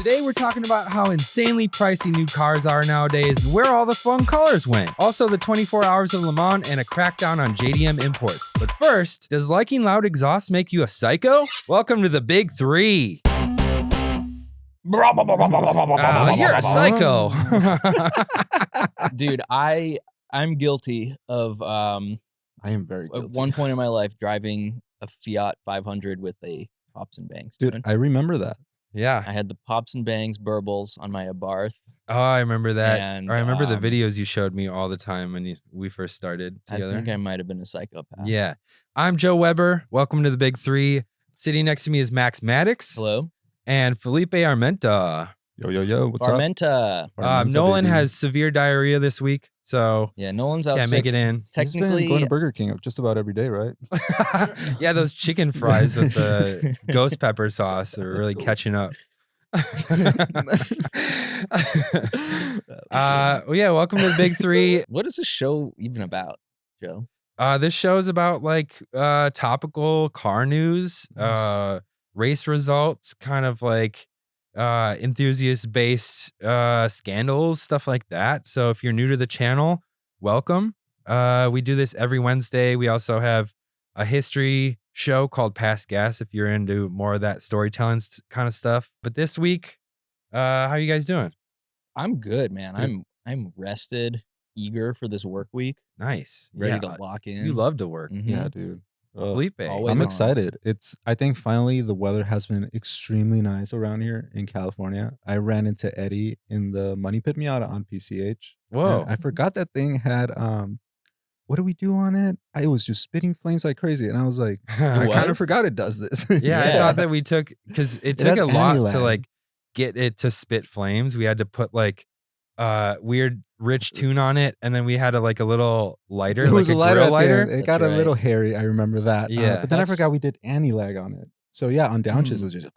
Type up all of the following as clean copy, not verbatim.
Today we're talking about how insanely pricey new cars are nowadays and where all the fun colors went. Also the 24 hours of Le Mans and a crackdown on JDM imports. But first, does liking loud exhaust make you a psycho? Welcome to the Big Three. You're a psycho. Dude, I'm guilty of I am very guilty. at one point in my life driving a Fiat 500 with a pops and bangs. Dude, I remember that. Yeah. I had the pops and bangs burbles on my Abarth. Oh, I remember that. And, or I remember the videos you showed me all the time when we first started together. I think I might have been a psychopath. Yeah. I'm Joe Weber. Welcome to the Big Three. Sitting next to me is Max Maddox. Hello. And Felipe Armenta. Yo, what's Farmenta. up? Nolan baby. has severe diarrhea this week, so Yeah, Nolan's out can't sick. make it in. He's been Technically, going to Burger King just about every day, right? Yeah, those chicken fries with the ghost pepper sauce are really catching up. Well, yeah, welcome to the Big Three. what is this show even about, Joe? This show is about like topical car news, race results, kind of like enthusiast-based scandals, stuff like that. So if you're new to the channel, welcome. We do this every Wednesday. We also have a history show called Past Gas if you're into more of that storytelling kind of stuff. But this week, how you guys doing? I'm good, man. Good. I'm rested, eager for this work week, Nice. ready Yeah, to lock in. you love to work. Mhm. Yeah, dude. Felipe. Always I'm on. excited. I think finally the weather has been extremely nice around here in California. I ran into Eddie in the Money Pit Miata on PCH. Whoa. And I forgot that thing had what do we do on it? It was just spitting flames like crazy. And I was like, I kind of was? forgot it does this. Yeah, I Yeah. thought that we took, because it took has a lot to anti-lag. like get it to spit flames. We had to put like weird rich tune on it, and then we had a little lighter, It like was a a lighter grill at the lighter. end. It That's got a right. little hairy. I remember that. Yeah. But then I That's- forgot we did anti-lag on it. So yeah, on downshift it was just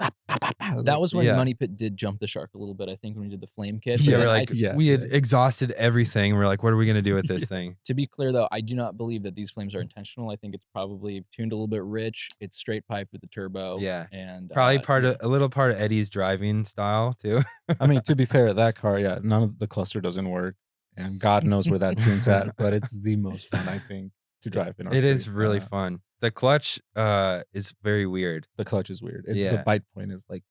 That was when Yeah. Money Pit did jump the shark a little bit, I think, when we did the flame kit. Yeah, But we're then like, yeah, we had yeah. exhausted everything. We're like, what are we gonna do with this thing? to be clear, though, I do not believe that these flames are intentional. I think it's probably tuned a little bit rich. It's straight pipe with the turbo. Yeah. And Probably a little part of Eddie's driving style too. I mean, to be fair, that car, yeah, none of the cluster doesn't work, and God knows where that tune's at. But it's the most fun, I think, to drive in. Our It is state. really fun. The clutch is very weird. The clutch is weird. The Yeah. bite point is like,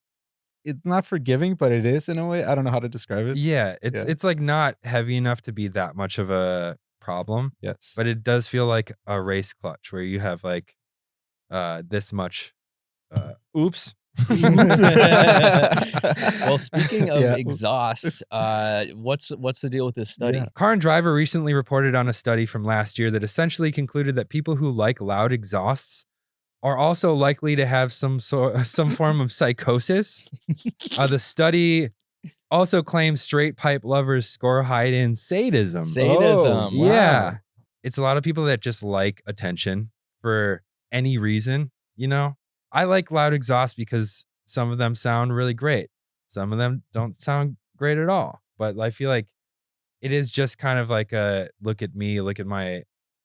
it's not forgiving, but it is in a way. I don't know how to describe it. Yeah, Yeah. it's like not heavy enough to be that much of a problem. Yes, But it does feel like a race clutch where you have like this much oops. well, speaking of Yeah. exhaust, what's the deal with this study? Yeah. Car and Driver recently reported on a study from last year that essentially concluded that people who like loud exhausts are also likely to have some form of psychosis. The study also claims straight pipe lovers score high in sadism. Sadism. Oh, wow. Yeah. It's a lot of people that just like attention for any reason, you know? I like loud exhaust because some of them sound really great. Some of them don't sound great at all. But I feel like it is just kind of like a look at me, look at my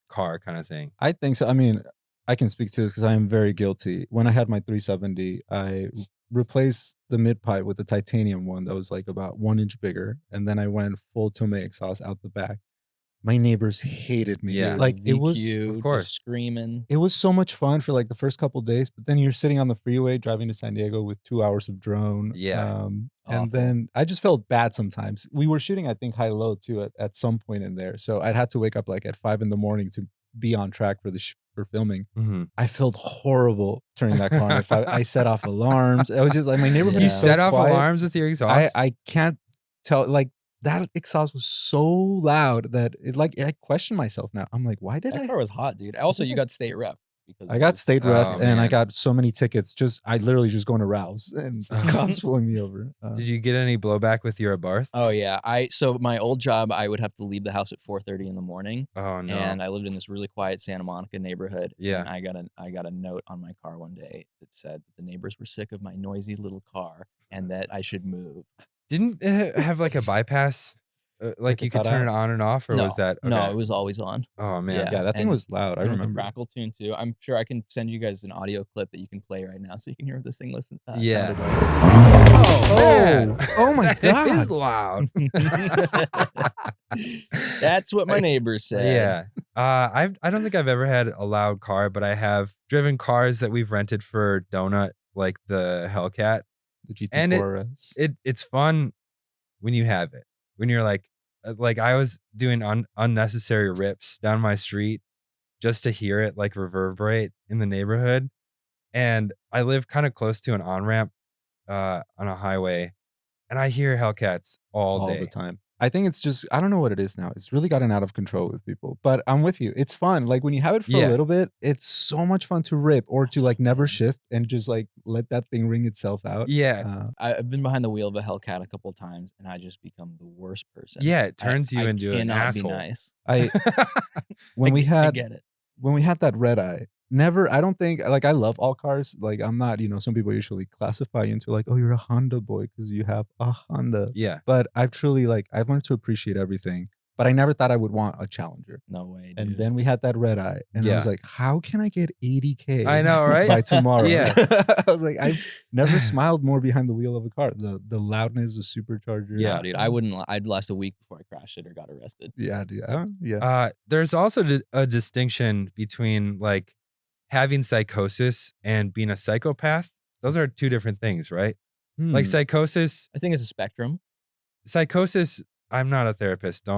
car kind of thing. I think so. I mean, I can speak to this because I am very guilty. When I had my 370, I replaced the mid pipe with a titanium one that was like about 1 inch bigger, and then I went full Tome exhaust out the back. My neighbors hated me. Yeah. Like it was. VQ, of course. just screaming. It was so much fun for like the first couple days, but then you're sitting on the freeway driving to San Diego with 2 hours of drone. Yeah. And Awful. then I just felt bad sometimes. We were shooting, I think, high low too at some point in there. So I'd had to wake up like at 5 a.m. to be on track for for filming. Mm-hmm. I felt horrible turning that car on. I set off alarms. I was just like, my neighborhood Yeah. You is so set off quiet. alarms with your exhaust? I can't tell, like, that exhaust was so loud that I question myself now. I'm like, why did That car was hot, dude. Also, you got state rep. Because I got state ref Oh, and I man. got so many tickets. I literally just going to rouse and this cops pulling me over. Did you get any blowback with your Abarth? Oh yeah, so my old job, I would have to leave the house at 4:30 in the morning, Oh, no. and I lived in this really quiet Santa Monica neighborhood. Yeah. and I got a note on my car one day that said that the neighbors were sick of my noisy little car and that I should move. Didn't it have like a bypass? Like a you could turn it cutout? on and off, or no, was that? no, okay. it was always on. Oh man. Yeah, that thing and- was loud. I And with the remember. crackle tune too. I'm sure I can send you guys an audio clip that you can play right now so you can hear what this thing Yeah. sounded like. Oh, man. Oh my That is God. loud. That's what my neighbor said. Yeah. I don't think I've ever had a loud car, but I have driven cars that we've rented for Donut, like the Hellcat. The And GT4 RS. It's fun when you have it. When you're like I was doing unnecessary rips down my street just to hear it like reverberate in the neighborhood. And I live kind of close to an on-ramp on a highway, and I hear Hellcats all day. The time. I think it's just, I don't know what it is now. It's really gotten out of control with people, but I'm with you. It's fun. Like when you have it for a little bit, it's so much fun to rip or to like never shift and just like let that thing ring itself out. Yeah. I've been behind the wheel of a Hellcat a couple of times and I just become the worst person. Yeah, it turns you into an asshole. Be nice. When we I get it. When we had that red eye, I don't think, like, I love all cars. Like, I'm not, some people usually classify you into like, oh, you're a Honda boy because you have a Honda. Yeah. But I've truly, I've learned to appreciate everything. But I never thought I would want a Challenger. No way, dude. And then we had that red eye. And I was like, how can I get 80K I know, right? by tomorrow? Yeah. I was like, I've never smiled more behind the wheel of a car. The loudness, the supercharger. Yeah, dude. I'd last a week before I crashed it or got arrested. Yeah, dude. Yeah. There's also a distinction between like having psychosis and being a psychopath. Those are two different things, right? Like psychosis. I think it's a spectrum. Psychosis, I'm not a therapist.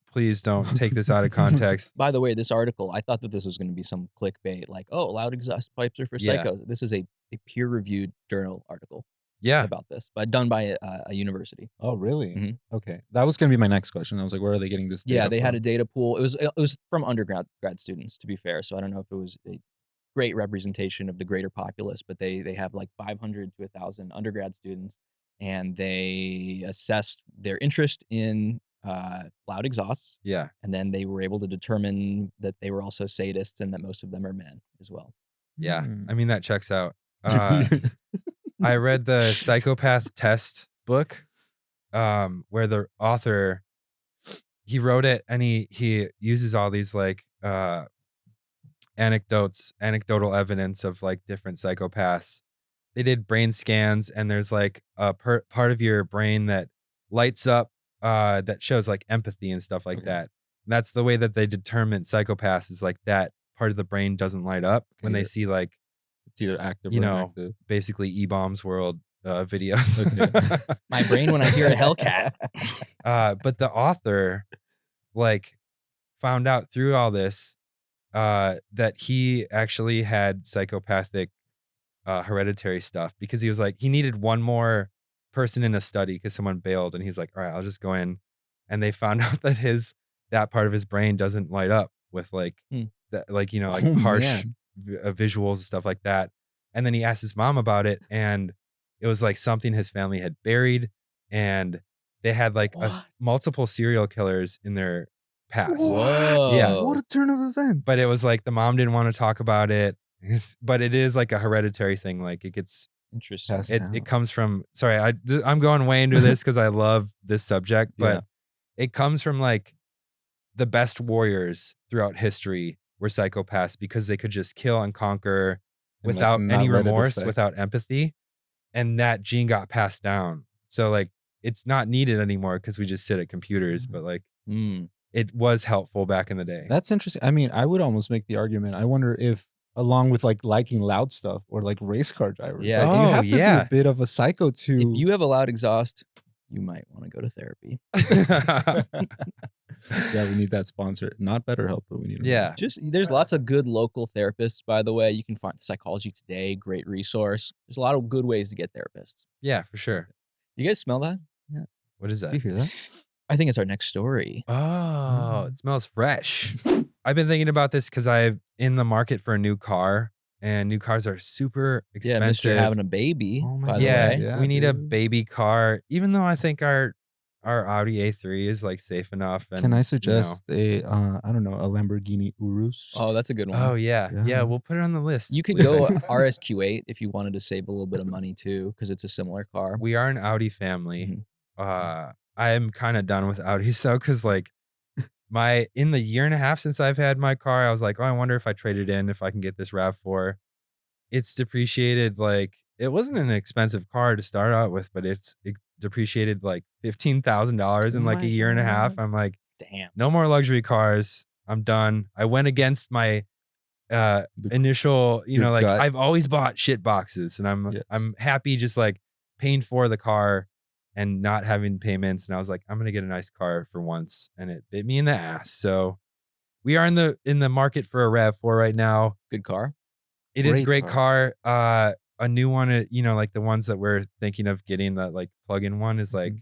Please don't take this out of context. By the way, this article, I thought that this was going to be some clickbait, like, oh, loud exhaust pipes are for psychos. This is a peer-reviewed journal article about this, but done by a university. Oh, really? Mm-hmm. Okay. That was going to be my next question. I was like, where are they getting this data Yeah, they from? had a data pool. It was from undergrad students, to be fair. So I don't know if it was a great representation of the greater populace, but they have like 500 to 1,000 undergrad students, and they assessed their interest in loud exhausts. Yeah. And then they were able to determine that they were also sadists and that most of them are men as well. Yeah. I mean, that checks out. I read the psychopath test book where the author, he wrote it and he uses all these like anecdotal evidence of like different psychopaths. They did brain scans and there's like a part of your brain that lights up that shows like empathy and stuff like that. And that's the way that they determine psychopaths, is like that part of the brain doesn't light up when they see like, it's either active or inactive. Basically E-Bombs World videos. Okay. My brain when I hear a Hellcat. But the author like found out through all this that he actually had psychopathic hereditary stuff, because he was like, he needed one more person in a study because someone bailed, and he's like, all right, I'll just go in. And they found out that that part of his brain doesn't light up with like that, like, like harsh visuals and stuff like that. And then he asked his mom about it, and it was like something his family had buried, and they had like multiple serial killers in their past. Whoa. Yeah. What a turn of events. But it was like the mom didn't want to talk about it. But it is like a hereditary thing. Like it gets interesting. It comes from, sorry, I'm going way into this because I love this subject, but it comes from like the best warriors throughout history were psychopaths, because they could just kill and conquer without any remorse, without empathy. And that gene got passed down. So like it's not needed anymore because we just sit at computers, but like it was helpful back in the day. That's interesting. I mean, I would almost make the argument. I wonder if, along with like liking loud stuff or like race car drivers, you have to be a bit of a psycho to. If you have a loud exhaust, you might want to go to therapy. Yeah, we need that sponsor. Not BetterHelp, but we need. There's lots of good local therapists, by the way. You can find Psychology Today, great resource. There's a lot of good ways to get therapists. Yeah, for sure. Do you guys smell that? Yeah. What is that? Do you hear that? I think it's our next story. Oh, it smells fresh. I've been thinking about this because I'm in the market for a new car, and new cars are super expensive. Yeah, Mr. having a baby. Oh my by God. the way. Yeah, we need a baby car, even though I think our Audi A3 is like safe enough. And, can I suggest a Lamborghini Urus? Oh, that's a good one. Oh yeah, we'll put it on the list. You could go RSQ8 if you wanted to save a little bit of money too, because it's a similar car. We are an Audi family. I am kind of done with Audis though, because like in the year and a half since I've had my car, I was like, oh, I wonder if I trade it in, if I can get this RAV4. It's depreciated. Like, it wasn't an expensive car to start out with, but it's depreciated like $15,000 in Oh like my a year and a half. God. I'm like, Damn. no more luxury cars. I'm done. I went against my initial, you your know, like gut. I've always bought shit boxes, and Yes. I'm happy just like paying for the car and not having payments. And I was like, I'm gonna get a nice car for once, and it bit me in the ass. So we are in the market for a RAV4 right now. Good car. It is a Great great car. A new one, you know, like the ones that we're thinking of getting, that like plug-in one is like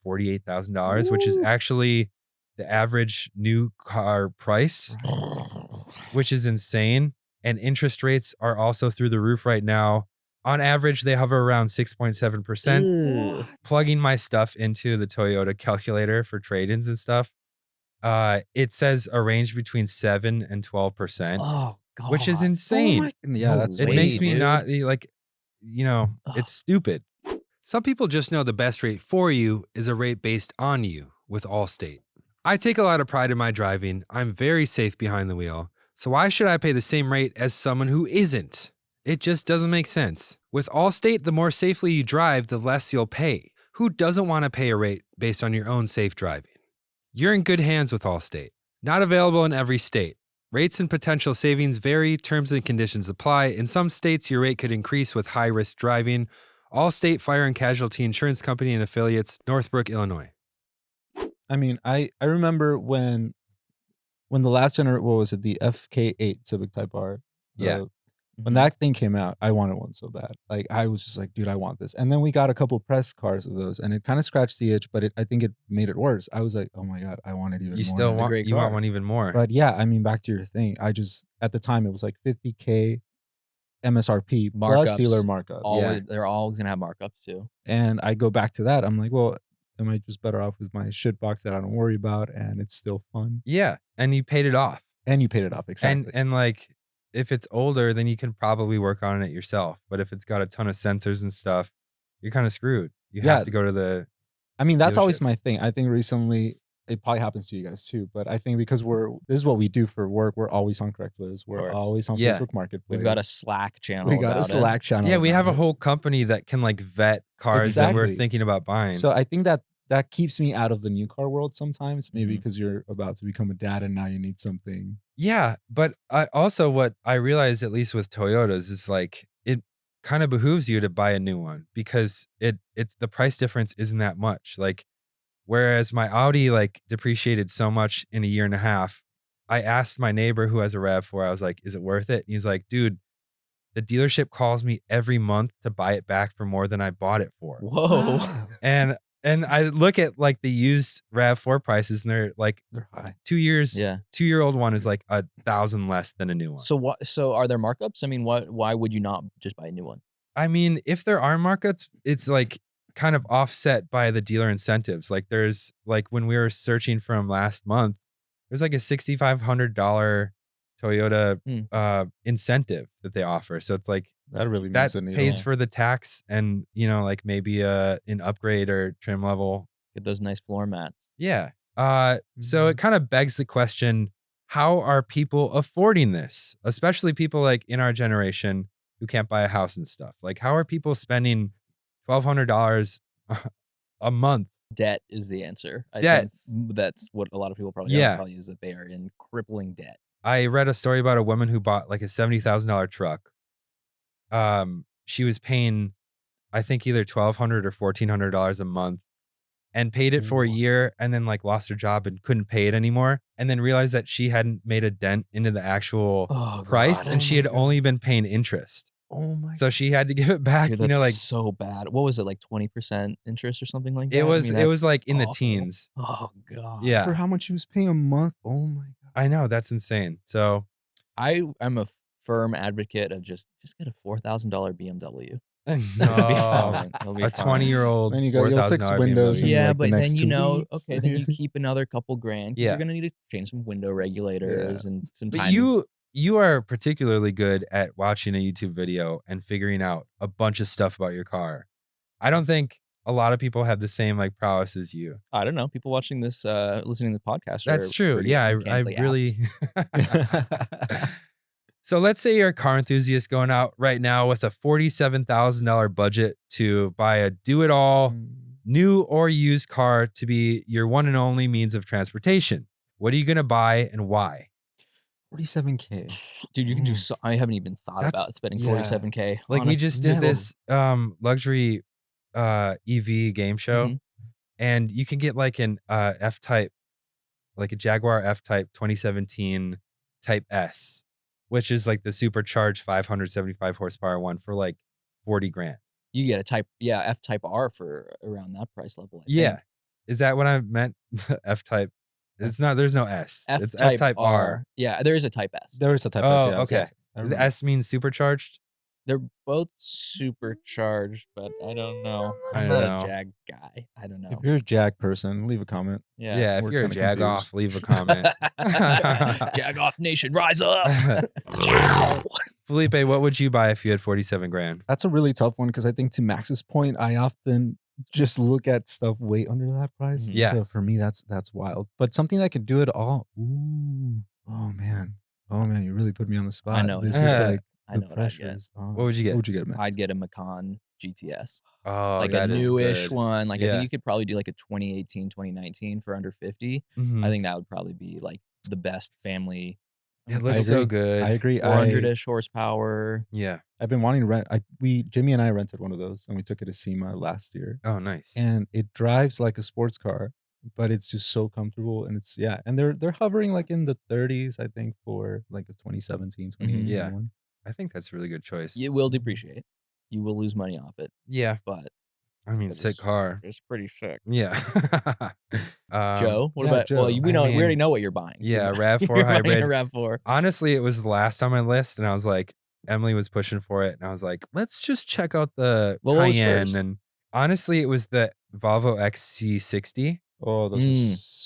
$48,000, which is Ooh. actually the average new car price, which is insane. And interest rates are also through the roof right now. On average, they hover around 6.7%. Ew. Plugging my stuff into the Toyota calculator for trade-ins and stuff, it says a range between 7 and 12%, Oh God. which is Oh insane. my, yeah, No that's It way, makes me dude. not like, you know, it's stupid. Some people just know the best rate for you is a rate based on you with Allstate. I take a lot of pride in my driving. I'm very safe behind the wheel. So why should I pay the same rate as someone who isn't? It just doesn't make sense. With Allstate, the more safely you drive, the less you'll pay. Who doesn't want to pay a rate based on your own safe driving? You're in good hands with Allstate. Not available in every state. Rates and potential savings vary, terms and conditions apply. In some states, your rate could increase with high-risk driving. Allstate Fire and Casualty Insurance Company and Affiliates, Northbrook, Illinois. I mean, I remember when the last generation, what was it, the FK8 Civic Type R? Yeah. When that thing came out, I wanted one so bad. Like, I was just like, dude, I want this. And then we got a couple press cars of those, and it kind of scratched the itch, but I think it made it worse. I was like, oh my God, I want it even You more. still now. want, great you want car. one even more. But yeah, I mean, back to your thing. I just, at the time, it was like $50K MSRP plus Markups. dealer markups. Yeah. They're all gonna have markups too. And I go back to that. I'm like, well, am I just better off with my shit box that I don't worry about and it's still fun? Yeah, and you paid it off. And you paid it off, exactly. And like, if it's older, then you can probably work on it yourself. But if it's got a ton of sensors and stuff, you're kind of screwed. You Yeah. have to go to the I mean, that's always dealership. my thing. I think recently, it probably happens to you guys too, but I think because this is what we do for work, we're always on Craigslist. We're course. always on Yeah. Facebook Marketplace. We've got a Slack channel. we got a about it. Slack channel. Yeah, we have a about it. whole company that can like vet cars that we're Exactly. thinking about buying. So I think that keeps me out of the new car world sometimes, maybe Mhm. because you're about to become a dad and now you need something. Yeah, but I also, what I realized, at least with Toyotas, is like it kind of behooves you to buy a new one because it's the price difference isn't that much. Like, whereas my Audi like depreciated so much in a year and a half, I asked my neighbor who has a RAV4, I was like, is it worth it? And he's like, dude, the dealership calls me every month to buy it back for more than I bought it for. Whoa. And I look at like the used RAV4 prices, and they're like They're high. 2 years, Yeah. 2-year-old one is like $1,000 less than a new one. So what? So are there markups? I mean, why would you not just buy a new one? I mean, if there are markups, it's like kind of offset by the dealer incentives. Like there's like when we were searching from last month, there's like a $6,500 Toyota incentive that they offer. So it's like That really that moves the needle. pays for the tax and, you know, like maybe an upgrade or trim level. Get those nice floor mats. Yeah. So it kind of begs the question, how are people affording this? Especially people like in our generation who can't buy a house and stuff. Like, how are people spending $1,200 a month? Debt is the answer. I Debt. think that's what a lot of people probably Yeah. don't tell you, is that they are in crippling debt. I read a story about a woman who bought like a $70,000 truck. She was paying, I think, either $1,200 or $1,400 a month, and paid it for a year, and then like lost her job and couldn't pay it anymore, and then realized that she hadn't made a dent into the actual price, God. and she had only been paying interest. Oh my So she had to give it back. Dude, You know, that's like so bad. What was it, like 20% interest or something like that? it I was. mean, It was that's like in the awful. teens. Oh God. Yeah, For how much you was paying a month? Oh my God. I know, that's insane. So I'm a firm advocate of just get a $4,000 BMW. no, It'll be fine. It'll be a fine. 20-year-old Then you go, you'll fix $4,000 windows BMW. in Yeah, like the but next then 2 weeks. okay, then you keep another couple grand. 'Cause Yeah. You're gonna need to change some window regulators and some But timing. you are particularly good at watching a YouTube video and figuring out a bunch of stuff about your car. I don't think a lot of people have the same like prowess as you. I don't know. People watching this, listening to the podcast. That's are true. pretty Yeah, I mechanically really. apt. So let's say you're a car enthusiast going out right now with a $47,000 budget to buy a do-it-all new or used car to be your one and only means of transportation. What are you going to buy and why? 47K. Dude, you can do so. I haven't even thought That's- about spending yeah. 47K. Like on we a- just did never- this luxury EV game show, Mhm. and you can get like an F-Type, like a Jaguar F-Type 2017 Type S, which is like the supercharged 575 horsepower one for like 40 grand. You get a F-Type R for around that price level. I Yeah. think. Is that what I meant? F-Type. It's not, there's no S. It's F-Type F-Type R. Yeah, there is a Type S. There is a Type Oh, S. Yeah, okay. yes, I The remember. S means supercharged? They're both supercharged, but I don't know. I I'm don't not know. a Jag guy. I don't know. If you're a Jag person, leave a comment. Yeah, if we're you're a kinda Jag confused. off, leave a comment. Jag off nation, rise up. Felipe, what would you buy if you had 47 grand? That's a really tough one because I think to Max's point, I often just look at stuff way under that price. Mhm. Yeah. So for me, that's wild. But something that could do it all. Ooh. Oh man. You really put me on the spot. know. This Yeah. is like I the know what I'd get. pressures. Oh, What would you get? What would you get, Max? I'd get a Macan GTS. Oh, Like a that is newish good. one. Like I Yeah. think you could probably do like a 2018, 2019 for under 50. Mhm. I think that would probably be like the best family. It I looks so agree. good. I agree. 400-ish horsepower. Yeah. I've been wanting to rent. Jimmy and I rented one of those, and we took it to SEMA last year. Oh, nice. And it drives like a sports car, but it's just so comfortable. And it's and they're hovering like in the 30s, I think, for like a 2017, 2018 Yeah. one. I think that's a really good choice. It will depreciate. You will lose money off it, Yeah. but I mean, But sick it's- car. it's pretty sick. Yeah. Joe, what yeah, about? Joe. Well, I we already mean, know what you're buying. yeah, You're RAV4 you're buying hybrid. a RAV4. Honestly, it was the last on my list, and I was like, Emily was pushing for it, and I was like, let's just check out the Well, what was Cayenne. first? And honestly, it was the Volvo XC60. Oh, those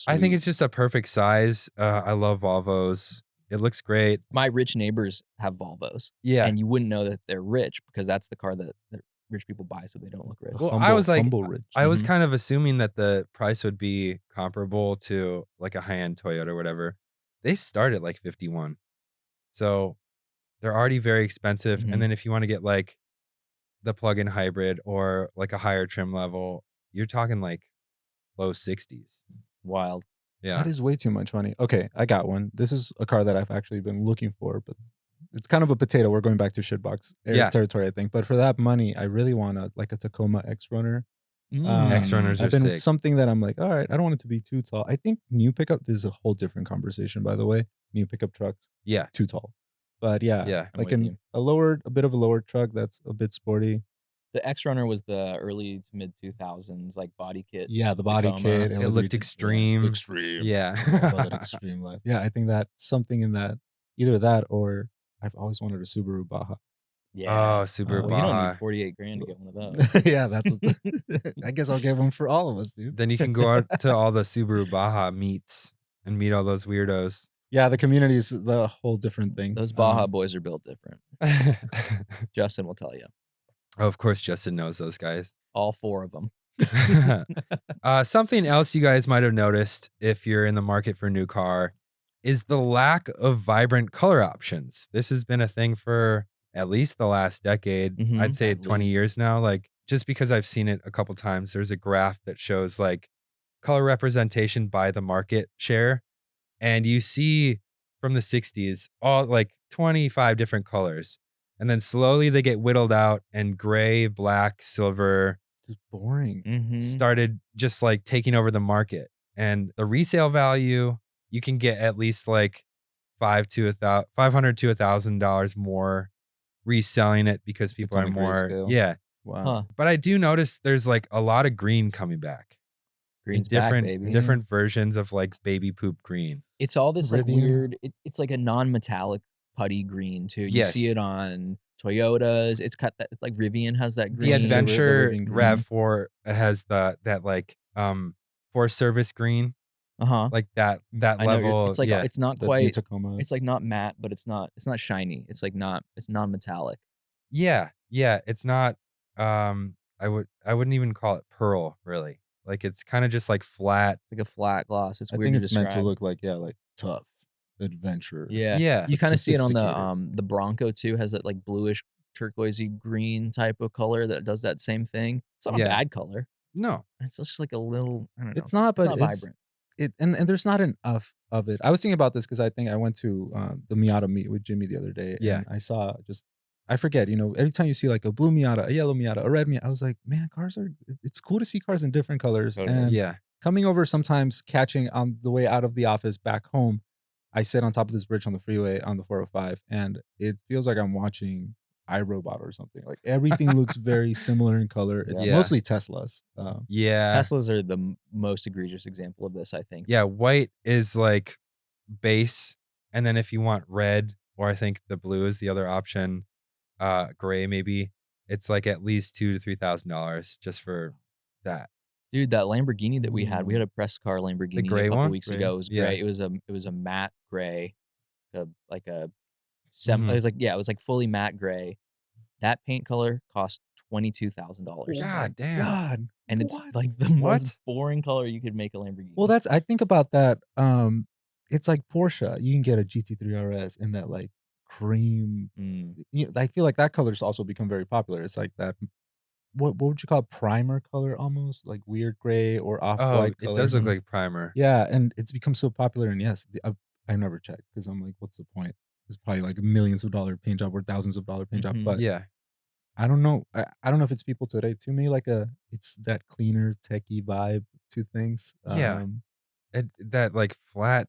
are I think it's sweet. just a perfect size. I love Volvos. It looks great. My rich neighbors have Volvos, Yeah. and you wouldn't know that they're rich because that's the car that rich people buy, so they don't look rich. Well, I was like- humble rich. I was Mhm. kind of assuming that the price would be comparable to like a high-end Toyota or whatever. They start at like 51. So they're already very expensive. Mhm. And then if you want to get like the plug-in hybrid or like a higher trim level, you're talking like low 60s. Wild. Yeah. That is way too much money. Okay, I got one. This is a car that I've actually been looking for, but it's kind of a potato. We're going back to shitbox Yeah. territory, I think. But for that money, I really want a Tacoma X-Runner. X-Runners are I've been sick. something that I'm like, all right, I don't want it to be too tall. I think new pickup, this is a whole different conversation, by the way. New pickup trucks, Yeah. too tall. But yeah, Yeah. I'm like with you. a bit of a lower truck that's a bit sporty. The X-Runner was the early to mid 2000s, like body kit. Yeah, the body Tacoma. kit. It looked extreme. Extreme. Yeah. I love that extreme life. Yeah, I think that something in that, either that or I've always wanted a Subaru Baja. Yeah. Oh, Subaru Well, you don't Baja. need 48 grand to get one of those. Yeah, that's what I guess I'll get one for all of us, dude. Then you can go out to all the Subaru Baja meets and meet all those weirdos. Yeah, the community is the whole different thing. Those Baja boys are built different. Justin will tell you. Oh, of course, Justin knows those guys. All four of them. Something else you guys might have noticed if you're in the market for a new car is the lack of vibrant color options. This has been a thing for at least the last decade. Mhm. I'd say At 20 least. years now. Like, just because I've seen it a couple times, there's a graph that shows like color representation by the market share. And you see from the 60s, all like 25 different colors. And then slowly they get whittled out, and gray, black, silver Just boring. Mm-hmm. started just like taking over the market. And the resale value, you can get at least like $500 to $1,000 more reselling it because people on are a more. grayscale. Yeah. Wow. Huh. But I do notice there's like a lot of green coming back. Green's different back, baby. different versions of like baby poop green. It's all this like Rivian. weird. It's like a non-metallic putty green too. You see Yes. it on Toyotas. It's got that like Rivian has that green. The Green. Adventure Rivian green. RAV4 has that like Forest Service green, Uh huh. like that I know. level. It's like yeah. it's not The new quite. Tacomas. It's like not matte, but it's not shiny. It's like not. It's non-metallic. Yeah, it's not I wouldn't even call it pearl really. Like it's kind of just like flat. It's like a flat gloss. It's I weird think to it's meant to describe. look like tough adventure. Yeah. Yeah. You kind of see it on sophisticated. the Bronco too. Has that like bluish turquoisey green type of color that does that same thing. It's not Yeah. a bad color. No. It's just like a little. I don't know. It's not, but not it's vibrant. and there's not enough of it. I was thinking about this because I think I went to the Miata meet with Jimmy the other day, Yeah. and I saw I forget, every time you see like a blue Miata, a yellow Miata, a red Miata, I was like, man, it's cool to see cars in different colors. Totally. And Yeah. coming over sometimes, catching on the way out of the office back home, I sit on top of this bridge on the freeway on the 405, and it feels like I'm watching iRobot or something. Like everything looks very similar in color. It's Yeah. mostly Teslas. Yeah. Teslas are the most egregious example of this, I think. Yeah. White is like base. And then if you want red, or I think the blue is the other option, gray maybe, it's like at least $2,000 to $3,000 just for that. Dude, that Lamborghini that we had a press car Lamborghini gray a couple one? weeks Gray? ago. It was Yeah. gray. It was a matte gray, it Mhm. was it was like fully matte gray. That paint color cost $22,000. God damn. God. And it's what? like the What? most boring color you could make a Lamborghini. Well, I think about that. It's like Porsche. You can get a GT3 RS in that like cream. I feel like that color's also become very popular. It's like that. What would you call it? Primer color, almost like weird gray or off Oh, white. it does look like primer. Yeah, and it's become so popular. And yes, I've never checked because I'm like, what's the point? It's probably like millions of dollar paint job or thousands of dollar paint job. But Yeah. I don't know. I don't know if it's people today. To me, it's that cleaner, techie vibe to things. Yeah. That like flat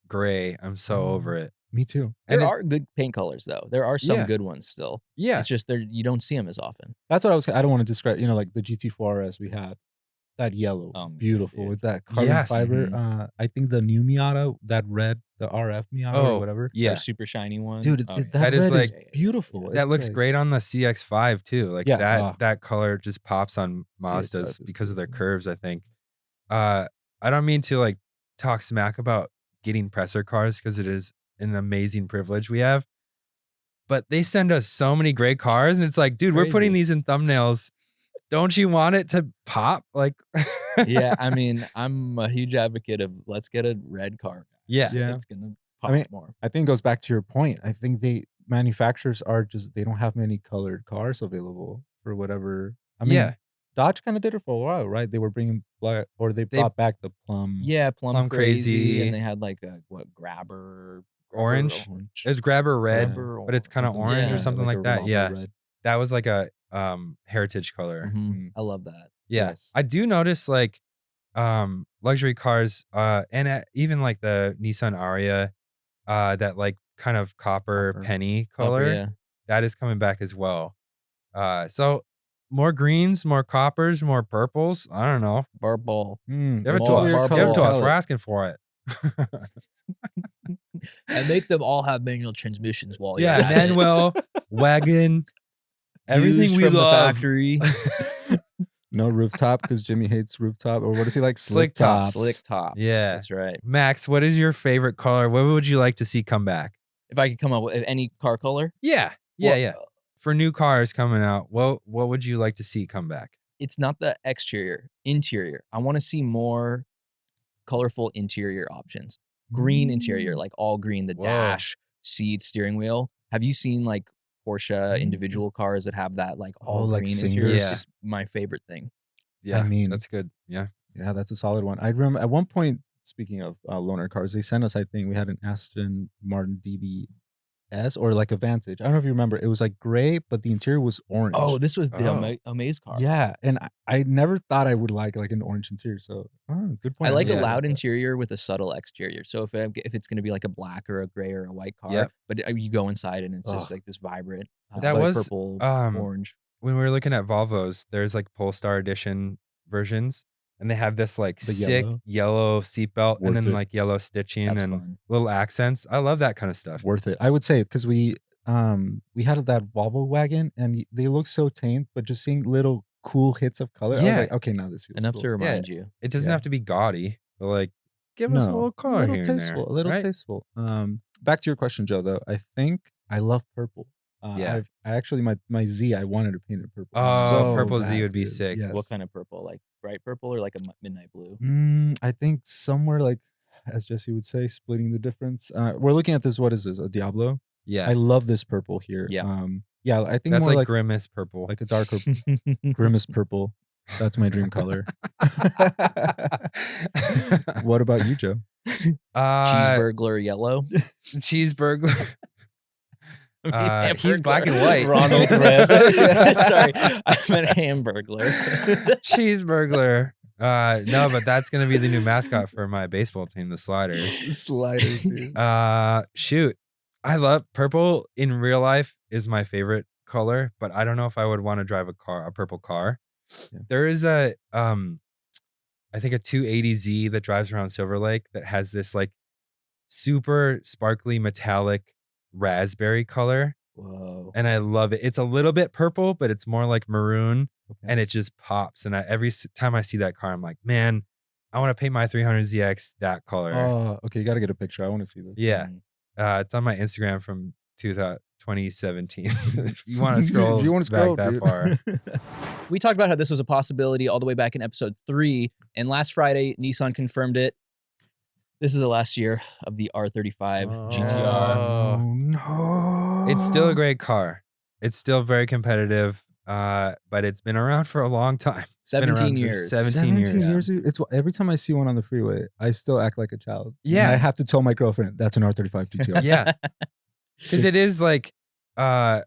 gray, I'm so over it. Me too. there and are good paint colors though. There are some Yeah. good ones still. Yeah. It's just you don't see them as often. That's what I don't want to describe. Like the GT4 RS we had, that yellow, Oh, man, beautiful dude. with that carbon Yes. fiber. I think the new Miata, that red, the RF Miata Oh, or whatever. yeah. The super shiny one. Dude, Oh, that That is red is like- beautiful. That It's looks like- great on the CX5 too. Like Yeah. that color just pops on CX-5 Mazdas is because of their beautiful. curves, I think. I don't mean to like talk smack about getting presser cars because it is an amazing privilege we have. But they send us so many great cars, and it's like, dude, we're putting Crazy. these in thumbnails. Don't you want it to pop? Like, Yeah, I mean, I'm a huge advocate of let's get a red car. Yeah. Yeah. It's gonna pop mean, more. I think it goes back to your point. I think manufacturers they don't have many colored cars available for whatever. I mean, Yeah. Dodge kind of did it for a while, right? They were bringing black, or they brought back the plum. Yeah, plum Plum crazy, Crazy. and they had like a Grabber Orange? Orange. It's Grabber red, Grabber but it's kind of something- orange yeah, or something like a that. Ronaldo Yeah. red. That was like a heritage color. Mhm. I love that. Yeah. Yes. I do notice like luxury cars and even like the Nissan Aria that like kind of copper Copper. penny color Yeah. that is coming back as well. So more greens, more coppers, more purples. I don't know. Barball. Mm, Give it to More us. purple Give it to us. palette. We're asking for it. And make them all have manual transmissions while Yeah, you're at it. Manuel, wagon, everything Used we from love. the factory. No rooftop because Jimmy hates rooftop. Or what does he like? Slick tops. Slick tops. Yeah. That's right. Max, what is your favorite color? What would you like to see come back? If I could come up with any car color, Yeah. well, For new cars coming out, what would you like to see come back? it's not the exterior, interior. I want to see more colorful interior options. Green interior, like all green, the Whoa. dash, seat, steering wheel. Have you seen like Porsche individual cars that have that like all like green Singers? interior? Yeah. It's my favorite thing. Yeah, mean- that's good. Yeah. Yeah, that's a solid one. I remember at one point, speaking of loaner cars, they sent us, I think we had an Aston Martin DBS or like a Vantage. I don't know if you remember. It was like gray, but the interior was orange. Oh, this was the Oh. Amaze car. yeah. And I never thought I would like an orange interior. So, good point. I like Yeah. a loud interior with a subtle exterior. So if it's going to be like a black or a gray or a white car, Yep. but you go inside and it's just Ugh. like this vibrant, That like was, purple, orange. When we were looking at Volvos, there's like Polestar edition versions, and they have this like The sick yellow seatbelt and Worth then it. like yellow stitching That's and fun. little accents. I love that kind of stuff. Worth it. I would say because we had that Volvo wagon and they look so tame, but just seeing little cool hits of color, I was Yeah. like, okay, now this feels Enough cool. to remind you. It doesn't Yeah. have to be gaudy, but like give us a little color here and tasteful, there, a little right? tasteful. Back to your question, Joe. Though I think I love purple. Yeah. I actually my Z I wanted to paint it purple. Oh, So purple Z bad, would be dude. sick. Yes. What kind of purple? Like bright purple or like a midnight blue? I think somewhere like, as Jesse would say, splitting the difference. We're looking at this. What is this? A Diablo. Yeah. I love this purple here. Yeah. Yeah. I think That's more like like grimace purple. a darker grimace purple. That's my dream color. What about you, Joe? Cheeseburglar yellow. Cheeseburglar. He's black and white. Ronald Red. Sorry, I meant hamburglar. Cheeseburglar. No, but that's gonna be the new mascot for my baseball team, the Sliders. Sliders, dude. Shoot, I love purple. In real life, is my favorite color, but I don't know if I would want to drive a purple car. Yeah. There is a I think a 280Z that drives around Silver Lake that has this like super sparkly metallic raspberry color. Whoa. And I love it. It's a little bit purple, but it's more like maroon. Okay. And it just pops. And every time I see that car, I'm like, man, I want to paint my 300ZX that color. Oh, okay. You got to get a picture. I want to see this. Yeah. It's on my Instagram from 2017. If you want to scroll, If you wanna scroll back that dude. far. We talked about how this was a possibility all the way back in episode 3. And last Friday, Nissan confirmed it. This is the last year of the R35 GTR. Oh, no. It's still a great car. It's still very competitive. But it's been around for a long time. 17 years. 17 years. Dude. It's every time I see one on the freeway, I still act like a child. Yeah. And I have to tell my girlfriend that's an R35 GTR. Yeah. Because it is like low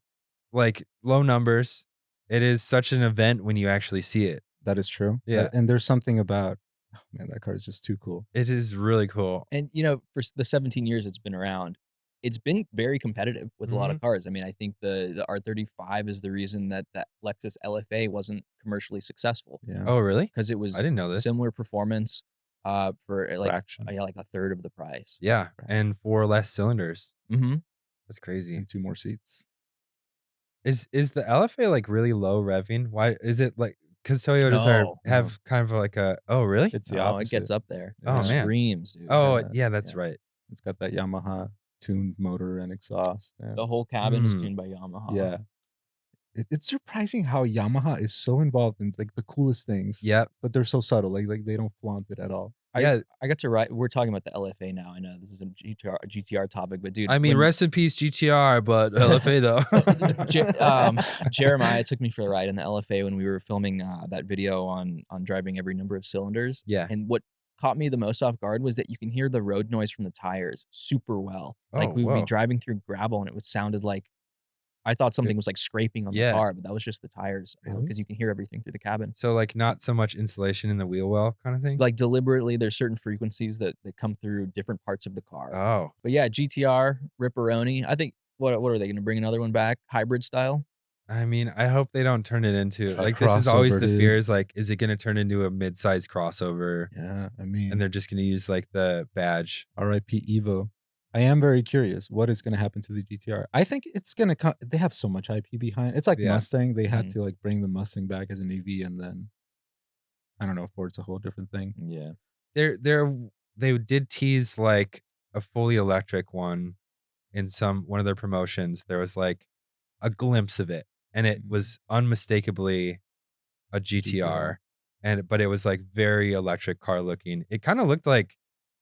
numbers. It is such an event when you actually see it. That is true. Yeah. And there's something about, oh man, that car is just too cool. It is really cool. And, you know, for the 17 years it's been around, it's been very competitive with a lot of cars. I mean, I think the R35 is the reason that Lexus LFA wasn't commercially successful. Yeah. Oh, really? Because it was I didn't know this. similar performance for like Fraction. like a third of the price. Yeah. And 4 less cylinders. Mm-hmm. That's crazy. And 2 more seats. Is the LFA like really low revving? Why is it like? Because Toyotas have kind of like a. Oh, really? It's the Oh, opposite. it gets up there. Oh, It man. screams, dude. Oh, Yeah. yeah, that's Yeah. right. It's got that Yamaha tuned motor and exhaust. Yeah. The whole cabin is Mm. tuned by Yamaha. Yeah. It's surprising how Yamaha is so involved in like the coolest things. Yep. But they're so subtle. Like they don't flaunt it at all. Yeah. I got to ride. We're talking about the LFA now. I know this is a GTR topic, but dude, I mean, when- rest in peace, GTR, but LFA though. Jeremiah took me for a ride in the LFA when we were filming that video on driving every number of cylinders. Yeah. And what caught me the most off guard was that you can hear the road noise from the tires super well. Like Oh, we would be whoa. driving through gravel and it sounded like I thought something was like scraping on Yeah. the car, but that was just the tires Really? because you can hear everything through the cabin. So like not so much insulation in the wheel well kind of thing. Like deliberately, there's certain frequencies that come through different parts of the car. Oh, But yeah, GTR, Ripperoni. I think what are they going to bring another one back? Hybrid style? I mean, I hope they don't turn it into A like this is always crossover, the dude. fear is like, is it going to turn into a mid-sized crossover? Yeah. I mean, And they're just going to use like the badge. RIP Evo. I am very curious what is going to happen to the GTR. I think it's going to come. They have so much IP behind. It's like Yeah. Mustang. They had Mhm. to like bring the Mustang back as an EV, and then I don't know. Ford's a whole different thing. Yeah. They did tease like a fully electric one in one of their promotions. There was like a glimpse of it, and it was unmistakably a GTR. But it was like very electric car looking. It kind of looked like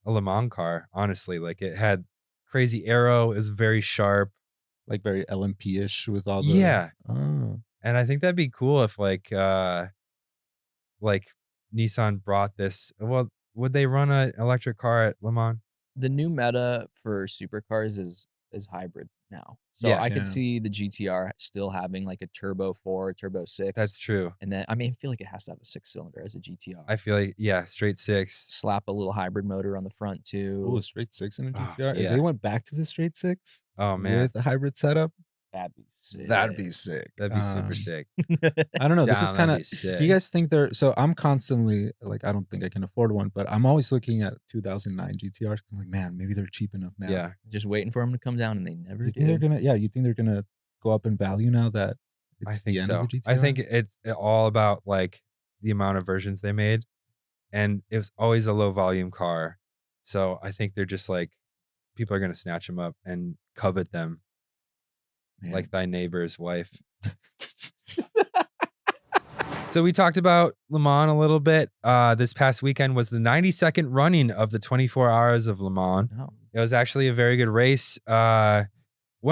a Le Mans car, honestly. Like it had crazy aero. It was very sharp. Like very LMP-ish with all the Yeah. Oh. And I think that'd be cool if like Nissan brought this. Well, would they run an electric car at Le Mans? The new meta for supercars is hybrid now. So Yeah. I could Yeah. see the GTR still having like a turbo 4, turbo 6. That's true. And then I mean I feel like it has to have a 6-cylinder as a GTR. I feel like, yeah, straight 6. Slap a little hybrid motor on the front too. Ooh, a straight 6 in a Oh, GTR. If yeah. they went back to the straight 6 Oh man, with a hybrid setup, That'd be sick. sick. that'd be super sick. I don't know. This is Damn, kind that'd of. be sick. You guys think they're so? I'm constantly like, I don't think I can afford one, but I'm always looking at 2009 GTRs. 'Cause I'm like, man, maybe they're cheap enough now. Yeah. Just waiting for them to come down and they never You think they're do. gonna? Yeah, you think they're gonna go up in value now that it's I think the end so. of the GTR? I think it's all about like the amount of versions they made, and it was always a low volume car. So I think they're just like people are gonna snatch them up and covet them Man. like thy neighbor's wife. So we talked about Le Mans a little bit. This past weekend was the 92nd running of the 24 Hours of Le Mans. Oh. It was actually a very good race. One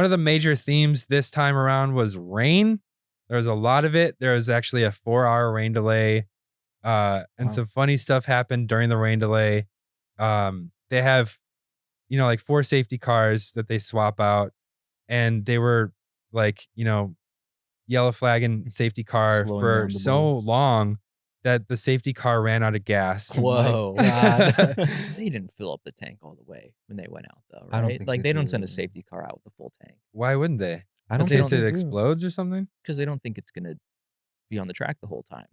of the major themes this time around was rain. There was a lot of it. There was actually a 4-hour rain delay And Wow. some funny stuff happened during the rain delay. They have, like 4 safety cars that they swap out, and they were like, yellow flag and safety car Slowing for down the so ball. long that the safety car ran out of gas. Oh my Whoa. God. They didn't fill up the tank all the way when they went out, though, I don't right? think Like they they don't send a do. safety car out with a full tank Why wouldn't they? I In don't case think it they do. explodes or something? because they don't think it's gonna be on the track the whole time.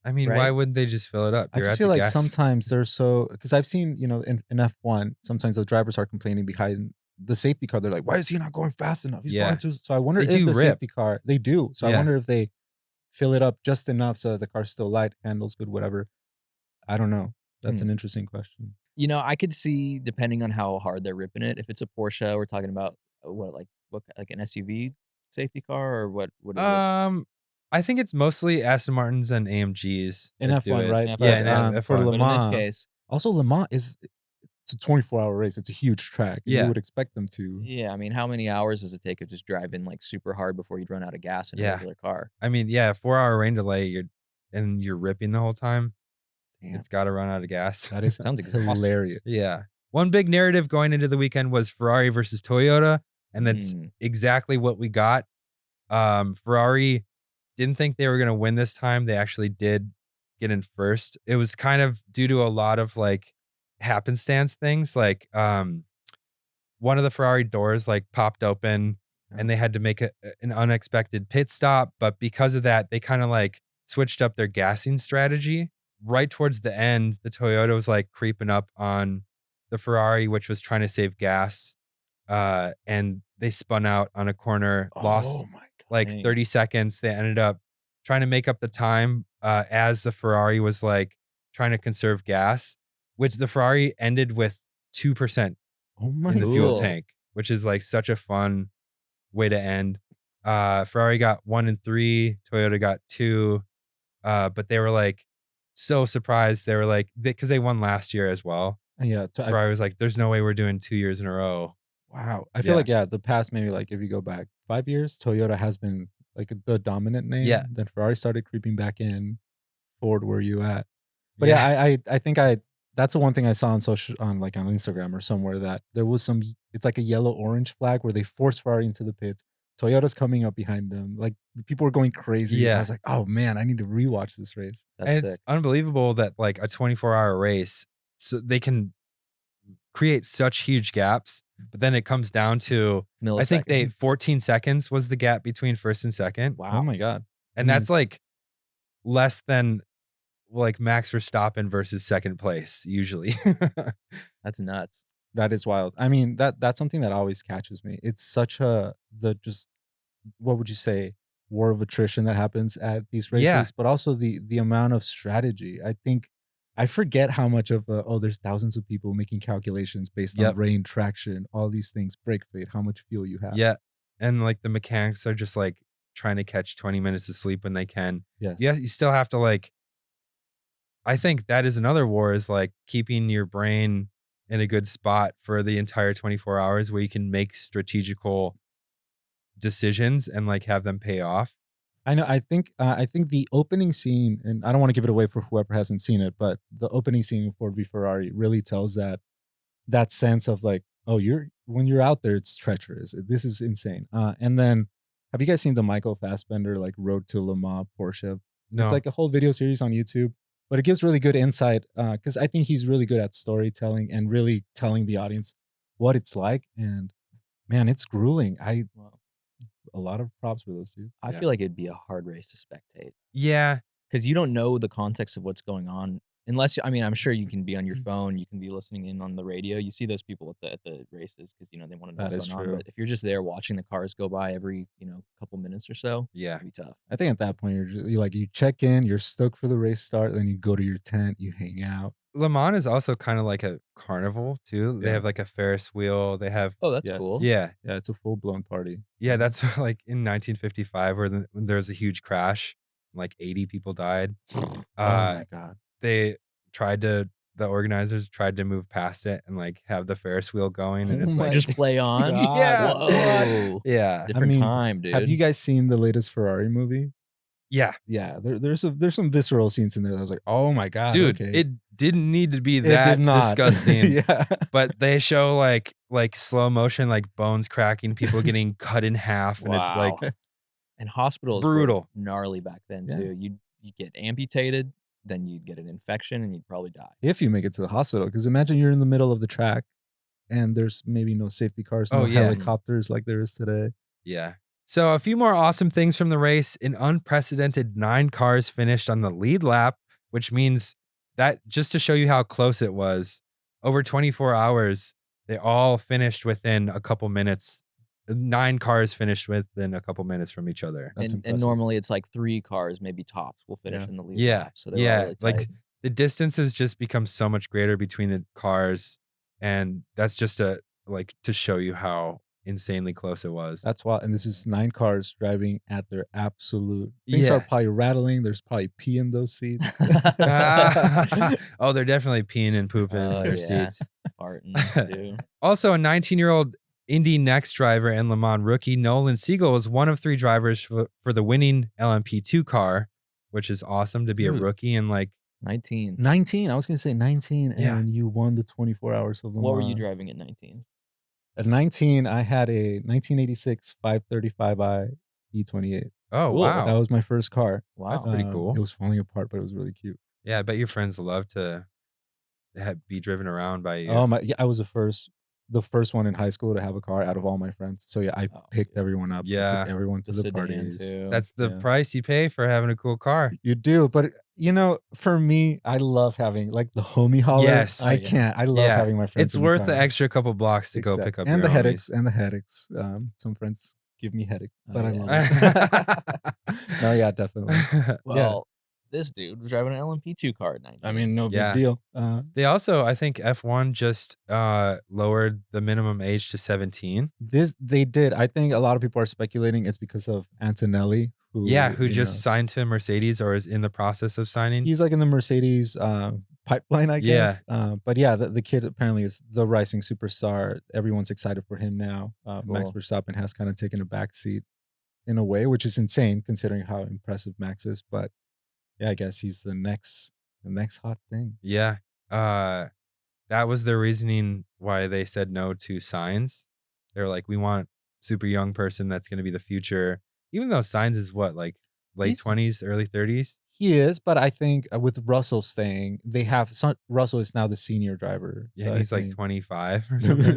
I mean, Right? why wouldn't they just fill it up? I You're just at feel the like gas. sometimes they're so, because I've seen, in F1, sometimes the drivers are complaining behind the safety car. They're like, why is he not going fast enough? He's Yeah. going too. So I wonder They if do the rip. safety car, they do. So I Yeah. wonder if they fill it up just enough so that the car's still light, handles good, whatever. I don't know. That's an interesting question. I could see, depending on how hard they're ripping it, if it's a Porsche, we're talking about what like an SUV safety car, or what is it? I think it's mostly Aston Martins and AMGs In that do F1, it. right? F1. But, Yeah, in for F1. Le But in this Mans, case, also Le Mans it's a 24-hour race. It's a huge track. And Yeah. you would expect them to. yeah, I mean, how many hours does it take of just driving like super hard before you'd run out of gas in a Yeah. regular car? I mean, yeah, 4-hour rain delay, you're ripping the whole time. Damn. It's got to run out of gas. That is Sounds exhausting. hilarious. Yeah. One big narrative going into the weekend was Ferrari versus Toyota, and that's exactly what we got. Ferrari didn't think they were going to win this time. They actually did get in first. It was kind of due to a lot of like happenstance things. Like one of the Ferrari doors like popped open and they had to make an unexpected pit stop. But because of that, they kind of like switched up their gassing strategy. Right towards the end, the Toyota was like creeping up on the Ferrari, which was trying to save gas. And they spun out on a corner, lost my God. like 30 seconds. They ended up trying to make up the time as the Ferrari was like trying to conserve gas, which the Ferrari ended with 2% Oh my in the fuel Cool. tank, which is like such a fun way to end. Ferrari got 1 and 3, Toyota got 2, but they were like so surprised. They were like, because they won last year as well. Yeah. Ferrari was like, there's no way we're doing 2 years in a row. Wow. I feel like, the past, maybe like if you go back 5 years, Toyota has been like the dominant name. Yeah. Then Ferrari started creeping back in. Ford, where you at? But yeah, I think that's the one thing I saw on on Instagram or somewhere, that there was it's like a yellow orange flag where they forced Ferrari into the pits. Toyota's coming up behind them. Like the people were going crazy. Yeah. I was like, oh man, I need to rewatch this race. That's And sick. it's unbelievable that like a 24-hour race, so they can create such huge gaps, but then it comes down to, I think 14 seconds was the gap between first and second. Wow. Oh my God. And that's like less than like Max Verstappen versus second place usually. That's nuts. That is wild. I mean, that's something that always catches me. It's such what would you say, war of attrition that happens at these races, Yeah. but also the amount of strategy. I think I forget how much of there's thousands of people making calculations based on Yep. rain, traction, all these things, brake fluid, how much fuel you have. Yeah. And like the mechanics are just like trying to catch 20 minutes of sleep when they can. Yes. Yeah, you still have to like, I think that is another war, is like keeping your brain in a good spot for the entire 24 hours where you can make strategical decisions and like have them pay off. I know. I think the opening scene, and I don't want to give it away for whoever hasn't seen it, but the opening scene of Ford v Ferrari really tells that sense of like, oh, when you're out there, it's treacherous. This is insane. And then, have you guys seen the Michael Fassbender like Road to Le Mans Porsche? No. It's like a whole video series on YouTube, but it gives really good insight because I think he's really good at storytelling and really telling the audience what it's like. And man, it's grueling. A lot of props for those dudes. I feel like it'd be a hard race to spectate Yeah. because you don't know the context of what's going on. Unless, I mean, I'm sure you can be on your phone, you can be listening in on the radio. You see those people at the races because, they want to know That what's is going true. on. But if you're just there watching the cars go by every, couple minutes or so, Yeah. it'd be tough. I think at that point you check in, you're stoked for the race start, then you go to your tent, you hang out. Le Mans is also kind of like a carnival too. They Yeah. have like a Ferris wheel. They have, Oh, that's Yes. cool. yeah. Yeah, it's a full blown party. Yeah, that's like in 1955 when there was a huge crash, like 80 people died. Oh my God. The organizers tried to move past it and like have the Ferris wheel going, and Oh it's my like, Just play on. Yeah. Whoa. yeah, Different mean, time, dude. Have you guys seen the latest Ferrari movie? Yeah, there's some visceral scenes in there that I was like, oh my god, dude, okay. it didn't need to be It that did not. disgusting. Yeah. But they show like slow motion, like bones cracking, people getting cut in half, and it's like and hospitals brutal. were gnarly back then Yeah. too. You get amputated, then you'd get an infection, and you'd probably die. If you make it to the hospital, because imagine you're in the middle of the track and there's maybe no safety cars, no Oh, yeah. helicopters like there is today. Yeah. So a few more awesome things from the race. An unprecedented 9 cars finished on the lead lap, which means that just to show you how close it was, over 24 hours, they all finished within a couple minutes. 9 cars finished within a couple minutes from each other. That's And impressive. normally it's like 3 cars, maybe tops, will finish Yeah. in the lead Yeah. lap. So they were all Yeah. really tight. Like the distances just become so much greater between the cars. And that's just to show you how insanely close it was. That's why, and this is 9 cars driving at their absolute. Things are Yeah. probably rattling. There's probably pee in those seats. Oh, they're definitely peeing and pooping in Oh, their yeah. seats. Farting too. Also, a 19-year-old Indy Next driver and Le Mans rookie Nolan was one of 3 drivers for the winning LMP2 car, which is awesome to be a Dude. rookie and 19. 19. I was gonna say 19, Yeah. and you won the 24 hours of Le Mans. What were you driving at 19? At 19, I had a 1986 535i E28. oh Cool. wow, That was my first car. Wow. That's pretty cool. It was falling apart, but it was really cute. yeah. I bet your friends love to be driven around by you. Oh my! Yeah, I was the first one in high school to have a car out of all my friends. So yeah, I Oh, picked dude. everyone up. I Yeah. took everyone to The the sedan parties. too. That's the yeah. price you pay for having a cool car. You do, but for me, I love having like the homie holler. Yes. I Oh, yeah. can't. I love Yeah. having my friends. It's in worth car. the extra couple blocks to go Exact- pick up and your the homies. headaches. Some friends give me headaches, Oh, but I yeah. love it. No, yeah, definitely. Well, this dude was driving an LMP2 car at 19. I mean, no Yeah. big deal. They also, I think F1 just lowered the minimum age to 17. They did. I think a lot of people are speculating it's because of Antonelli, who Who you just know, signed to Mercedes or is in the process of signing. he's like in the Mercedes pipeline, I Yeah. guess. But yeah, the kid apparently is the rising superstar. Everyone's excited for him now. Max Cool. Verstappen has kind of taken a back seat in a way, which is insane considering how impressive Max is. But yeah, I guess he's the next hot thing. Yeah. That was their reasoning why they said no to Sainz. They were like, we want super young person that's going to be the future. Even though Sainz is what, like late He's- 20s, early 30s? He is, but I think with Russell staying, Russell is now the senior driver. Yeah, so and I he's like think- 25 or something.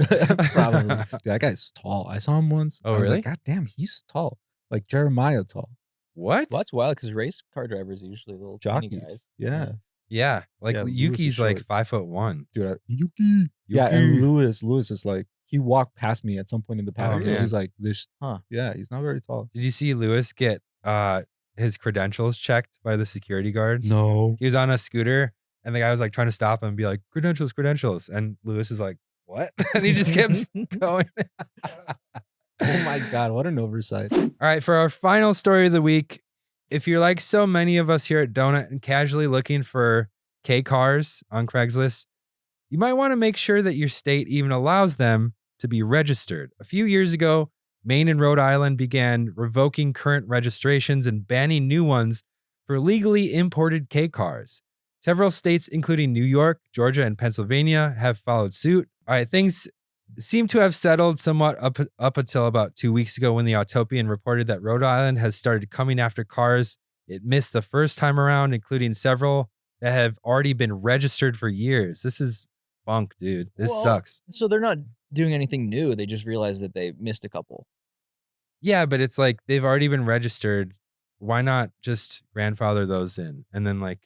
Probably. Dude, that guy's tall. I saw him once. Oh, I was really? like, God damn, he's tall. Like Jeremiah tall. What? Well, that's wild because race car drivers are usually little tiny Jockeys. guys. Yeah. Yeah. Like Yeah, Lewis is Yuki's like short. 5'1". Dude, Yuki. Yeah, Yuki. and Lewis is like, he walked past me at some point in the paddock. man. He's like, this. Huh. Yeah, he's not very tall. Did you see Lewis get his credentials checked by the security guard? No. He was on a scooter and the guy was like trying to stop him and be like, credentials. And Lewis is like, what? And he just kept going. Oh my God, what an oversight. All right, for our final story of the week, if you're like so many of us here at Donut and casually looking for K cars on Craigslist, you might want to make sure that your state even allows them to be registered. A few years ago, Maine and Rhode Island began revoking current registrations and banning new ones for legally imported K cars. Several states, including New York, Georgia, and Pennsylvania, have followed suit. All right, things seem to have settled somewhat up until about 2 weeks ago when the Autopian reported that Rhode Island has started coming after cars it missed the first time around, including several that have already been registered for years. This is bunk, dude. This Well, sucks. So they're not doing anything new. They just realized that they missed a couple. Yeah, but it's like they've already been registered. Why not just grandfather those in and then like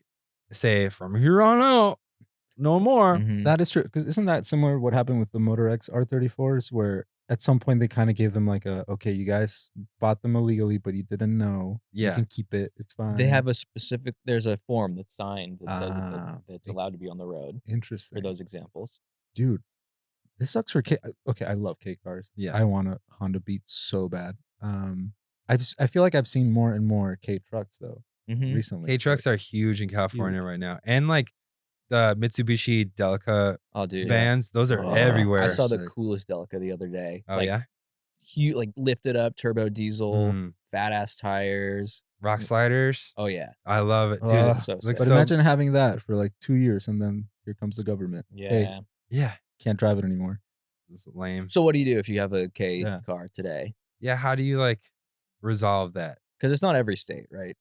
say from here on out, no more. Mhm. That is true. Because isn't that similar what happened with the Motor X R34s, where at some point they kind of gave them like okay, you guys bought them illegally, but you didn't know. Yeah. You can keep it. It's fine. They have a specific. There's a form that's signed that says Ah, that it's allowed to be on the road Interesting. for those examples. Dude, this sucks for K. Okay, I love K cars. Yeah. I want a Honda Beat so bad. I feel like I've seen more and more K trucks though Mhm. recently. K trucks are huge in California right now. And like the Mitsubishi Delica Oh, dude. vans, those are Oh, everywhere. I saw the Sick. coolest Delica the other day. Oh, like, yeah? Huge, like lifted up turbo diesel, Mm. fat ass tires. rock sliders. Oh yeah. I love it, dude. Ugh. So Looks sick. But so- imagine having that for like 2 years and then here comes the government. Yeah. Hey, yeah, can't drive it anymore. this is lame. So what do you do if you have a K Yeah. car today? Yeah, how do you like resolve that? Because it's not every state, right?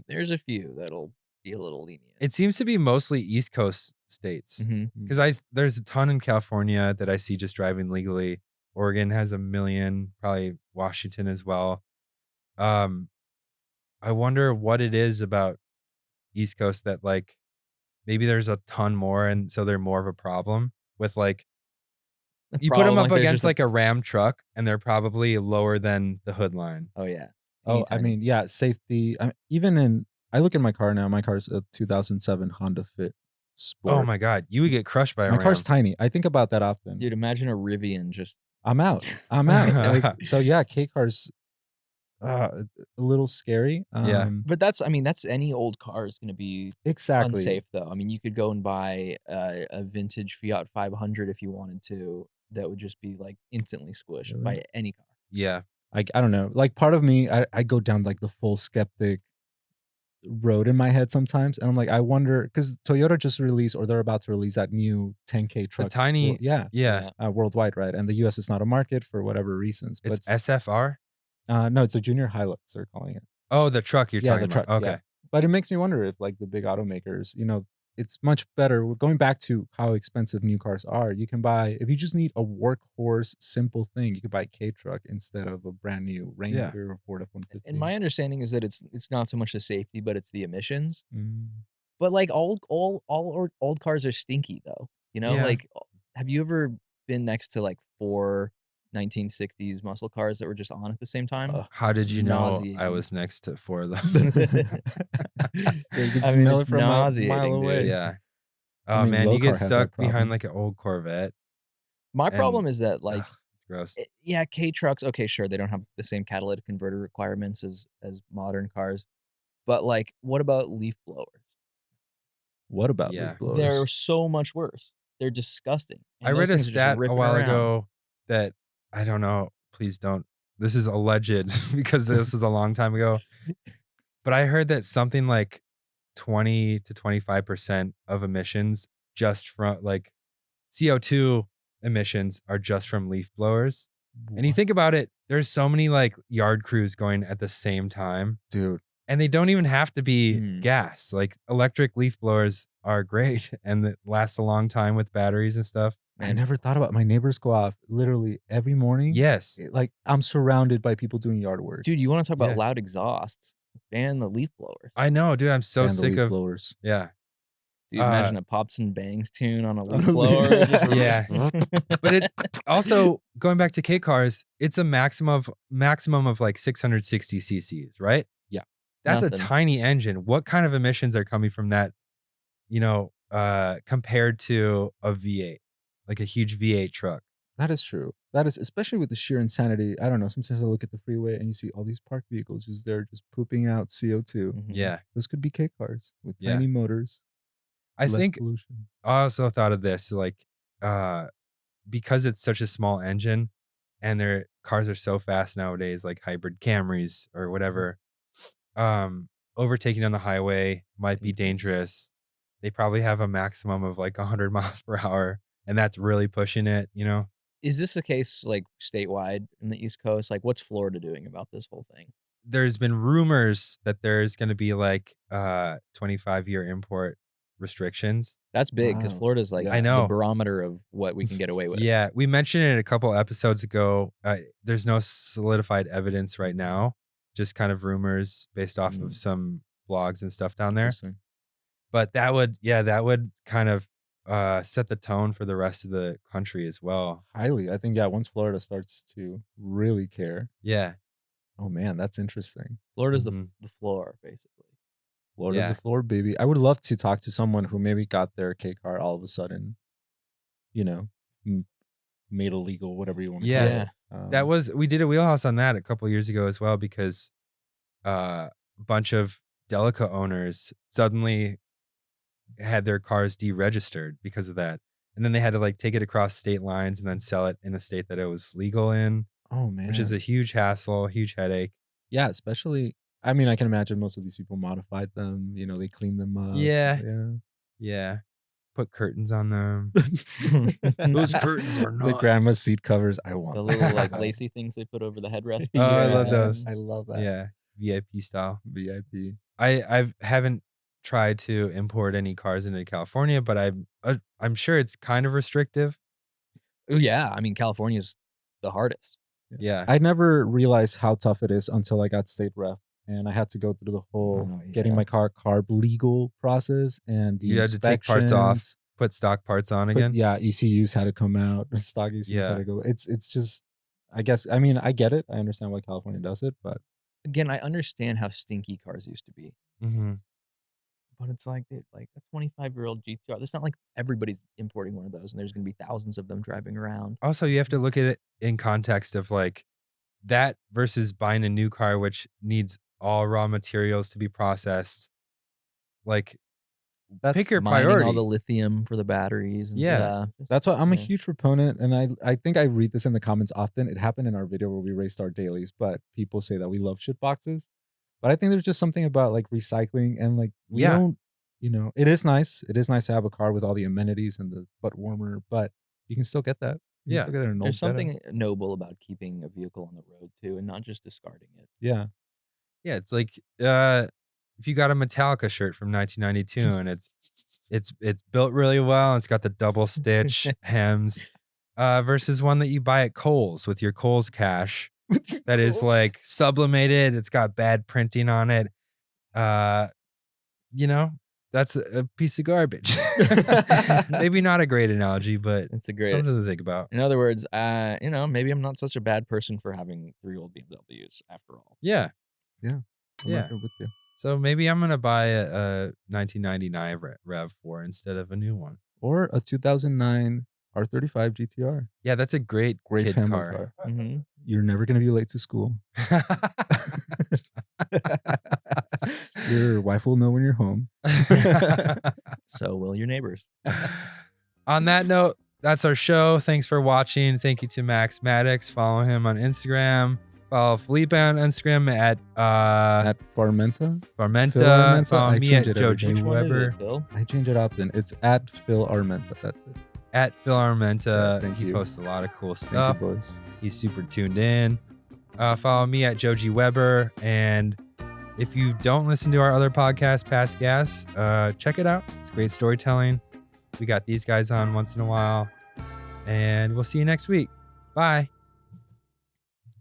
There's a few that'll be a little lenient. It seems to be mostly East Coast states Mhm. because there's a ton in California that I see just driving legally. Oregon has 1 million, probably Washington as well. I wonder what it is about East Coast that like maybe there's a ton more and so they're more of a problem with like you put them Problem, up there's against just like a Ram truck and they're probably lower than the hood line. Oh yeah. Oh, I Teeny-tiny. mean, yeah, safety. I look at my car now. My car's a 2007 Honda Fit Sport. Oh my God, you would get crushed by a My Ram. car's tiny. I think about that often. Dude, imagine a Rivian just. I'm out. Like, so yeah, K cars, a little scary. Yeah. But that's any old car is gonna be Exactly. unsafe though. I mean, you could go and buy a vintage Fiat 500 if you wanted to. That would just be like instantly squished Really? by any car. Yeah. I don't know. Like part of me, I go down like the full skeptic road in my head sometimes, and I'm like, I wonder because Toyota just released or they're about to release that new 10K truck. tiny- Yeah. Worldwide, right? And the US is not a market for whatever reasons. But It's SFR. no, it's a junior Hilux. They're calling it. Oh, the truck you're Yeah, talking the truck, about. yeah. Okay. But it makes me wonder if like the big automakers, it's much better. Going back to how expensive new cars are, you can buy, if you just need a workhorse, simple thing, you could buy a K truck instead of a brand new Ranger or Ford F-150. And my understanding is that it's not so much the safety, but it's the emissions. Mm. But like all old cars are stinky though. Yeah. Like have you ever been next to like 4 1960s muscle cars that were just on at the same time? Ugh. How did you know I Nauseating. was next to 4 of them? You can I mean, smell it's it from a nauseating, mile dude. away. Yeah. I Oh mean, man, you Locar get has that stuck behind problem. like an old Corvette. My And- problem is that like Ugh, it's gross. yeah, K trucks, okay, sure, they don't have the same catalytic converter requirements as modern cars. But like what about leaf blowers? What about Yeah. leaf blowers? They're so much worse. They're disgusting. And I those read a things are just stat a ripping while around. ago that I don't know. Please don't. This is alleged because this is a long time ago. But I heard that something like 20 to 25% of emissions just from like CO2 emissions are just from leaf blowers. And you What? think about it, there's so many like yard crews going at the same time. Dude, And they don't even have to be Mm. gas. Like electric leaf blowers are great and that last a long time with batteries and stuff. I never thought about my neighbors go off literally every morning. Yes. Like I'm surrounded by people doing yard work. Dude, you want to talk about Yeah. loud exhausts? Ban the leaf blowers. I know, dude. I'm so Ban the sick leaf of blowers. yeah. Dude, imagine a Pops and Bangs tune on a On leaf a blower. leaf- Just- Yeah. But it also going back to K cars, it's a maximum of like 660 cc's, right? Yeah. That's a Nothing. tiny engine. What kind of emissions are coming from that, compared to a V8, like a huge V8 truck? That is true. That is, especially with the sheer insanity. I don't know. Sometimes I look at the freeway and you see all these parked vehicles just there, just pooping out CO2. Mhm. Yeah. Those could be K cars with Yeah. tiny motors. I less think pollution. I also thought of this, like, because it's such a small engine and their cars are so fast nowadays, like hybrid Camrys or whatever, overtaking on the highway might be dangerous. They probably have a maximum of like 100 miles per hour, and that's really pushing it, Is this the case like statewide in the East Coast? Like what's Florida doing about this whole thing? There's been rumors that there's going to be like 25-year import restrictions. That's big because Wow. Florida's like Yeah. I know. the barometer of what we can get away with. Yeah, we mentioned it a couple episodes ago. There's no solidified evidence right now, just kind of rumors based off of some blogs and stuff down there. Interesting. But that would kind of set the tone for the rest of the country as well. Highly. I think, yeah, once Florida starts to really care. Yeah, Oh, man, that's interesting. Florida's Mhm. the floor, basically. Florida's Yeah. the floor, baby. I would love to talk to someone who maybe got their K car all of a sudden, made illegal, whatever you want to Yeah. call it. we did a wheelhouse on that a couple years ago as well because a bunch of Delica owners suddenly had their cars deregistered because of that. And then they had to like take it across state lines and then sell it in a state that it was legal in, Oh, man. which is a huge hassle, huge headache. Yeah, especially I mean, I can imagine most of these people modified them. You know, they cleaned them up. Yeah. Yeah. Yeah. Put curtains on them. Those curtains are The not. grandma's seat covers. I want The that. little like lacy things they put over the headrest. Oh, I love Yeah. those. I love that. Yeah. VIP style. VIP. I haven't tried to import any cars into California, but I'm sure it's kind of restrictive. Oh yeah, I mean California's the hardest. Yeah. I never realized how tough it is until I got state rep, and I had to go through the whole getting yeah. my car carb legal process and the You had to take parts off, inspections. put stock parts on again. Yeah, ECUs had to come out. Stock ECUs Yeah. had to go. It's just, I guess. I mean, I get it. I understand why California does it, but Again, I understand how stinky cars used to be, Mm-hmm. but it's like dude, like a 25-year-old GTR. It's not like everybody's importing one of those, and there's going to be thousands of them driving around. Also, you have to look at it in context of like that versus buying a new car, which needs all raw materials to be processed. Like, pick your Mining priority. all the lithium for the batteries. And Yeah. stuff. that's why I'm a Yeah. huge proponent. And I think I read this in the comments often. It happened in our video where we raced our dailies, but people say that we love shit boxes. But I think there's just something about like recycling and like we Yeah. don't, you know, it is nice. It is nice to have a car with all the amenities and the butt warmer, but you can still get that. You can Yeah. still get it in an old There's Jetta. something noble about keeping a vehicle on the road too, and not just discarding it. Yeah. Yeah, it's like if you got a Metallica shirt from 1992 and it's built really well and it's got the double stitch hems versus one that you buy at Kohl's with your Kohl's cash that is like sublimated, it's got bad printing on it. You know, that's a piece of garbage. Maybe not a great analogy, but It's a great. something to think about. In other words, you know, maybe I'm not such a bad person for having 3 old BMWs after all. Yeah. I'm Yeah. right there with you. So maybe I'm going to buy a 1999 RAV4 instead of a new one. Or a 2009 R35 GTR. Yeah, that's a great kid family car. Mm-hmm. You're never going to be late to school. Your wife will know when you're home. So will your neighbors. On that note, that's our show. Thanks for watching. Thank you to Max Maddox. Follow him on Instagram. Follow Felipe on Instagram at Farmenta. Farmenta. Phil Armenta? Follow I me change at it every Joji day. Which one is Weber. it, Bill? I change it often. It's at Phil Armenta. That's it. At Phil Armenta. Yeah, thank he you. posts a lot of cool Thank stuff. you, boys. He's super tuned in. Follow me at Joji Weber. And if you don't listen to our other podcast, Past Gas, check it out. It's great storytelling. We got these guys on once in a while. And we'll see you next week. Bye.